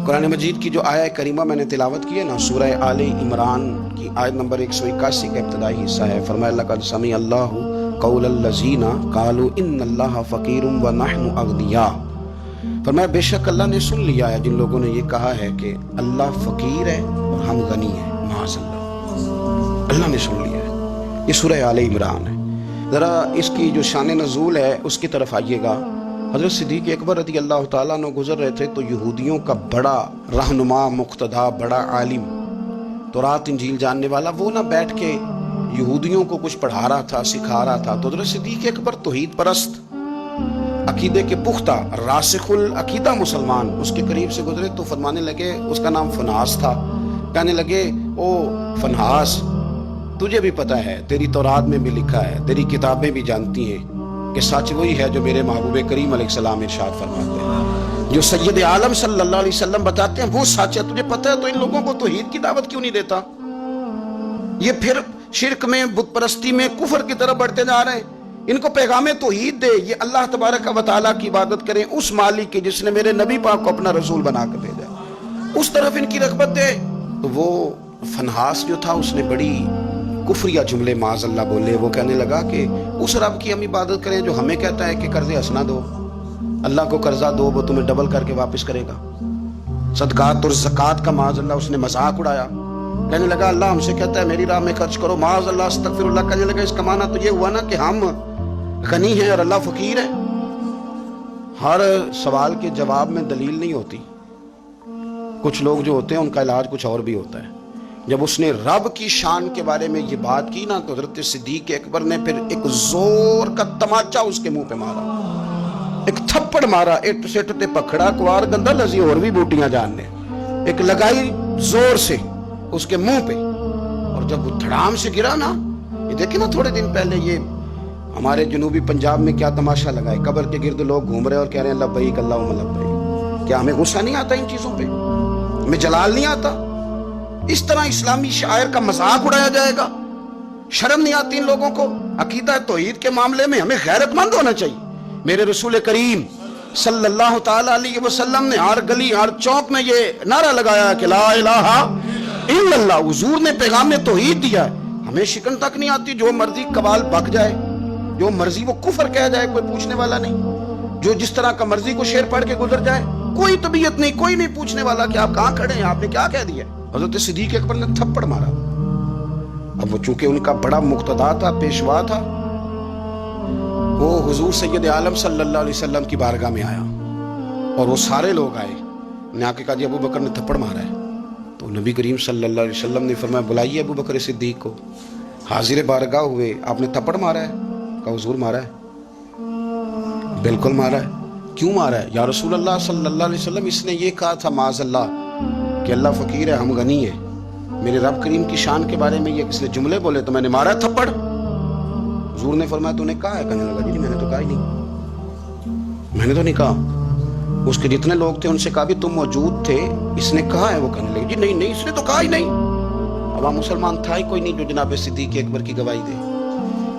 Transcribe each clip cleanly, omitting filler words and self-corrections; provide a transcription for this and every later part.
قرآن مجید کی جو آیہ کریمہ میں نے تلاوت کی ہے نا، سورہ آل عمران کی آیت نمبر 181 کا ابتدائی حصہ ہے۔ فرمایا لقد سمع اللہ قول الذین قالوا ان اللہ فقیر ونحن اغنیاء۔ فرمایا بے شک اللہ نے سن لیا ہے جن لوگوں نے یہ کہا ہے کہ اللہ فقیر ہے اور ہم غنی ہیں، معاذ اللہ، اللہ نے سن لیا ہے۔ یہ سورہ آل عمران ہے۔ ذرا اس کی جو شان نزول ہے اس کی طرف آئیے گا۔ حضرت صدیق اکبر رضی اللہ تعالیٰ عنہ گزر رہے تھے تو یہودیوں کا بڑا رہنما، مقتدا، بڑا عالم، تورات انجیل جاننے والا، وہ نہ بیٹھ کے یہودیوں کو کچھ پڑھا رہا تھا، سکھا رہا تھا۔ تو حضرت صدیق اکبر توحید پرست، عقیدے کے پختہ، راسخ العقیدہ مسلمان اس کے قریب سے گزرے تو فرمانے لگے، اس کا نام فنحاس تھا، کہنے لگے او فنحاس، تجھے بھی پتہ ہے، تیری تورات میں بھی لکھا ہے، تیری کتابیں بھی جانتی ہیں کہ سچ وہی ہے جو میرے محبوب کریم علیہ السلام ارشاد فرماتے ہیں، جو سید عالم صلی اللہ علیہ وسلم بتاتے ہیں وہ سچ ہے، تجھے پتہ ہے، تو ان لوگوں کو توحید کی دعوت کیوں نہیں دیتا؟ یہ پھر شرک میں، بت پرستی میں، کفر کی طرف بڑھتے جا رہے ہیں۔ ان کو پیغام توحید دے، یہ اللہ تبارک و تعالیٰ کی عبادت کریں، اس مالک کی جس نے میرے نبی پاک کو اپنا رسول بنا کر بھیجا، اس طرف ان کی رغبت دے۔ تو وہ فنحاس جو تھا اس نے بڑی کفریہ جملے معاذ اللہ بولے۔ وہ کہنے لگا کہ اس رب کی ہم عبادت کریں جو ہمیں کہتا ہے کہ قرض حسنہ دو، اللہ کو قرضہ دو، وہ تمہیں ڈبل کر کے واپس کرے گا۔ صدقات اور زکوٰۃ کا معاذ اللہ اس نے مذاق اڑایا، کہنے لگا اللہ ہم سے کہتا ہے میری راہ میں خرچ کرو، معاذ اللہ، استغفر اللہ۔ کہنے لگا اس کا معنی تو یہ ہوا نا کہ ہم غنی ہیں اور اللہ فقیر ہے۔ ہر سوال کے جواب میں دلیل نہیں ہوتی، کچھ لوگ جو ہوتے ہیں ان کا علاج کچھ اور بھی ہوتا ہے۔ جب اس نے رب کی شان کے بارے میں یہ بات کی نا تو حضرت صدیق اکبر نے پھر ایک زور کا تماچا اس کے منہ پہ مارا، ایک تھپڑ مارا، اٹ سٹ تے پکھڑا کوار گندا لذی اور بھی بوٹیاں جاننے، ایک لگائی زور سے اس کے منہ پہ، اور جب وہ دھڑام سے گرا نا، یہ دیکھیں نا تھوڑے دن پہلے یہ ہمارے جنوبی پنجاب میں کیا تماشا لگائے، قبر کے گرد لوگ گھوم رہے اور کہہ رہے ہیں لبیک اللہم لبیک۔ کیا ہمیں غصہ نہیں آتا ان چیزوں پہ؟ ہمیں جلال نہیں آتا؟ اس طرح اسلامی شاعر کا مذاق اڑایا جائے گا؟ شرم نہیں آتی ان لوگوں کو؟ عقیدہ توحید کے معاملے میں ہمیں غیرت مند ہونا چاہیے۔ میرے رسول کریم صلی اللہ تعالی علیہ وسلم نے ہر گلی، ہر چوک میں یہ نعرہ لگایا کہ لا الہ الا اللہ۔ حضور نے پیغام توحید دیا ہے، ہمیں شکن تک نہیں آتی، جو مرضی قوال بک جائے، جو مرضی وہ کفر کہہ جائے، کوئی پوچھنے والا نہیں، جو جس طرح کا مرضی کو شعر پڑھ کے گزر جائے، کوئی طبیعت نہیں، کوئی نہیں پوچھنے والا کہ آپ کہاں کھڑے ہیں، آپ نے کیا کہہ دیا۔ حضرت صدیق اکبر نے تھپڑ مارا۔ اب وہ چونکہ ان کا بڑا مقتدا تھا، پیشوا تھا، وہ حضور سید عالم صلی اللہ علیہ وسلم کی بارگاہ میں آیا اور وہ سارے لوگ آئے، نے آ کے کہا جی ابو بکر نے تھپڑ مارا ہے۔ تو نبی کریم صلی اللہ علیہ وسلم نے فرمایا بلائیے ابو بکر صدیق کو۔ حاضر بارگاہ ہوئے، آپ نے تھپڑ مارا ہے؟ کہا حضور مارا ہے، بالکل مارا ہے۔ کیوں مارا ہے؟ یا رسول اللہ صلی اللہ علیہ وسلم اس نے یہ کہا تھا معاذ اللہ کہ اللہ فقیر ہے ہم غنی ہیں، میرے رب کریم کی شان کے بارے میں یہ اس نے جملے بولے تو میں نے مارا تھپڑ۔ حضور نے فرمایا تو نے کہا ہے؟ کہنے لگا جی میں نے تو کہا ہی نہیں، میں نے تو نہیں کہا۔ اس کے جتنے لوگ تھے ان سے کہا بھی تم موجود تھے، اس نے کہا ہے؟ وہ کہنے لگے جی نہیں اس نے تو کہا ہی نہیں۔ اب وہاں مسلمان تھا ہی کوئی نہیں جو جناب صدیق اکبر کی گواہی دے،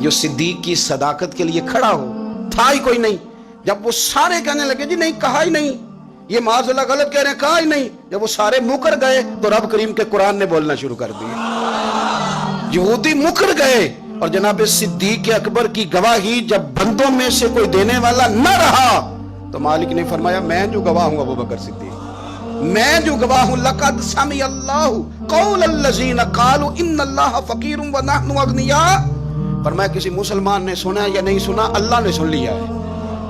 جو صدیق کی صداقت کے لیے کھڑا ہو، تھا ہی کوئی نہیں۔ جب وہ سارے کہنے لگے جی نہیں کہا ہی نہیں، یہ معاذ اللہ غلط کہہ رہے ہیں، کہا ہی نہیں، جب وہ سارے مکر گئے تو رب کریم کے قرآن نے بولنا شروع کر دیا۔ یہودی مکر گئے اور جناب صدیق اکبر کی گواہی جب بندوں میں سے کوئی دینے والا نہ رہا تو مالک نے فرمایا میں جو گواہ ہوں ابو بکر صدیق، میں جو گواہ ہوں، لقد سمع اللہ قول الذین قالوا ان اللہ فقیر ونحن اغنیاء۔ فرمایا کسی مسلمان نے سنا یا نہیں سنا، اللہ نے سن لیا ہے،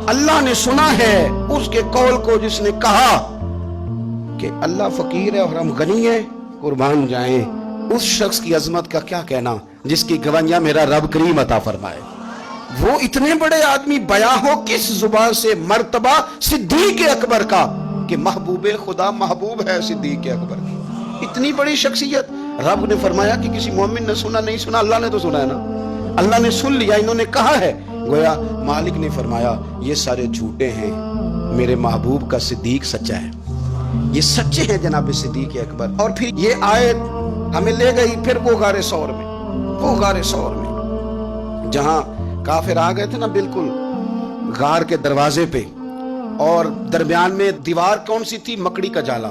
اللہ نے سنا ہے اس کے قول کو جس نے کہا کہ اللہ فقیر ہے اور ہم غنی ہیں، قربان جائیں اس شخص کی عظمت کا کیا کہنا جس کی گواہیاں میرا رب کریم عطا فرمائے۔ وہ اتنے بڑے آدمی بیاں ہو کس زبان سے مرتبہ صدیق اکبر کا کہ محبوب خدا محبوب ہے صدیق اکبر کی، اتنی بڑی شخصیت۔ رب نے فرمایا کہ کسی مومن نے سنا نہیں سنا، اللہ نے تو سنا ہے نا، اللہ نے سن لیا، انہوں نے کہا ہے۔ گویا مالک نے فرمایا یہ سارے جھوٹے ہیں، میرے محبوب کا صدیق سچا ہے، یہ سچے ہیں جناب صدیق اکبر۔ اور پھر یہ آیت ہمیں لے گئی پھر وہ غار ثور میں، وہ غار ثور میں جہاں کافر آ گئے تھے نا بالکل غار کے دروازے پہ، اور درمیان میں دیوار کون سی تھی؟ مکڑی کا جالا،